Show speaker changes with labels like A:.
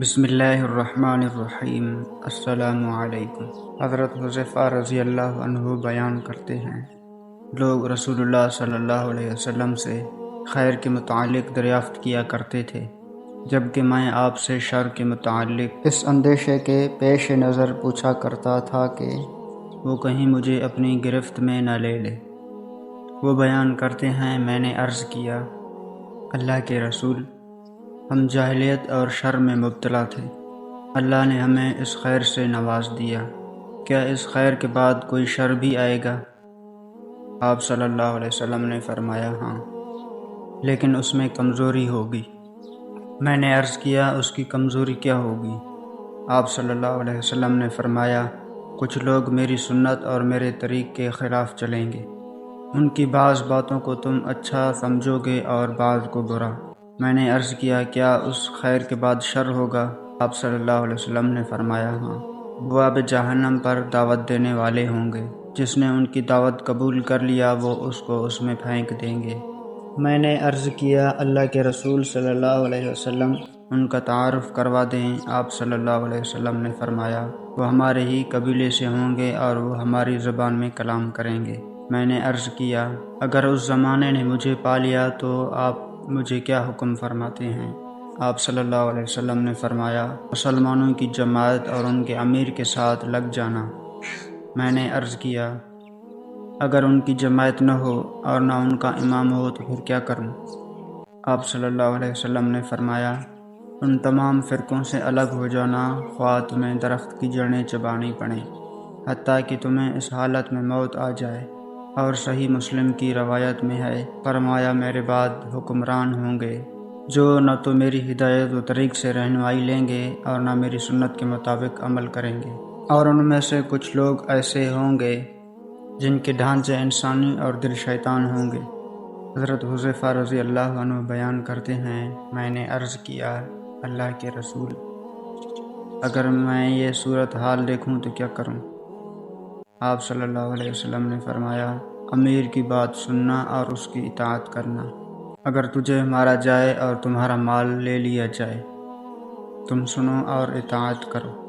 A: بسم اللہ الرحمن الرحیم۔ السلام علیکم۔ حضرت حذیفہ رضی اللہ عنہ بیان کرتے ہیں، لوگ رسول اللہ صلی اللہ علیہ وسلم سے خیر کے متعلق دریافت کیا کرتے تھے، جبکہ میں آپ سے شر کے متعلق اس اندیشے کے پیش نظر پوچھا کرتا تھا کہ وہ کہیں مجھے اپنی گرفت میں نہ لے لے۔ وہ بیان کرتے ہیں، میں نے عرض کیا، اللہ کے رسول، ہم جاہلیت اور شر میں مبتلا تھے، اللہ نے ہمیں اس خیر سے نواز دیا، کیا اس خیر کے بعد کوئی شر بھی آئے گا؟ آپ صلی اللہ علیہ وسلم نے فرمایا، ہاں، لیکن اس میں کمزوری ہوگی۔ میں نے عرض کیا، اس کی کمزوری کیا ہوگی؟ آپ صلی اللہ علیہ وسلم نے فرمایا، کچھ لوگ میری سنت اور میرے طریق کے خلاف چلیں گے، ان کی بعض باتوں کو تم اچھا سمجھو گے اور بعض کو برا۔ میں نے عرض کیا، کیا اس خیر کے بعد شر ہوگا؟ آپ صلی اللہ علیہ وسلم نے فرمایا، ہاں، ابواب جہنم پر دعوت دینے والے ہوں گے، جس نے ان کی دعوت قبول کر لیا وہ اس کو اس میں پھینک دیں گے۔ میں نے عرض کیا، اللہ کے رسول صلی اللہ علیہ وسلم ان کا تعارف کروا دیں۔ آپ صلی اللہ علیہ وسلم نے فرمایا، وہ ہمارے ہی قبیلے سے ہوں گے اور وہ ہماری زبان میں کلام کریں گے۔ میں نے عرض کیا، اگر اس زمانے نے مجھے پا لیا تو آپ مجھے کیا حکم فرماتے ہیں؟ آپ صلی اللہ علیہ وسلم نے فرمایا، مسلمانوں کی جماعت اور ان کے امیر کے ساتھ لگ جانا۔ میں نے عرض کیا، اگر ان کی جماعت نہ ہو اور نہ ان کا امام ہو تو پھر کیا کروں؟ آپ صلی اللہ علیہ وسلم نے فرمایا، ان تمام فرقوں سے الگ ہو جانا، خواہ تمہیں درخت کی جڑیں چبانی پڑیں، حتیٰ کہ تمہیں اس حالت میں موت آ جائے۔ اور صحیح مسلم کی روایت میں ہے، فرمایا، میرے بعد حکمران ہوں گے جو نہ تو میری ہدایت و طریق سے رہنمائی لیں گے اور نہ میری سنت کے مطابق عمل کریں گے، اور ان میں سے کچھ لوگ ایسے ہوں گے جن کے ڈھانچے انسانی اور دل شیطان ہوں گے۔ حضرت حذیفہ رضی اللہ عنہ بیان کرتے ہیں، میں نے عرض کیا، اللہ کے رسول، اگر میں یہ صورتحال دیکھوں تو کیا کروں؟ آپ صلی اللہ علیہ وسلم نے فرمایا، امیر کی بات سننا اور اس کی اطاعت کرنا۔ اگر تجھے مارا جائے اور تمہارا مال لے لیا جائے، تم سنو اور اطاعت کرو۔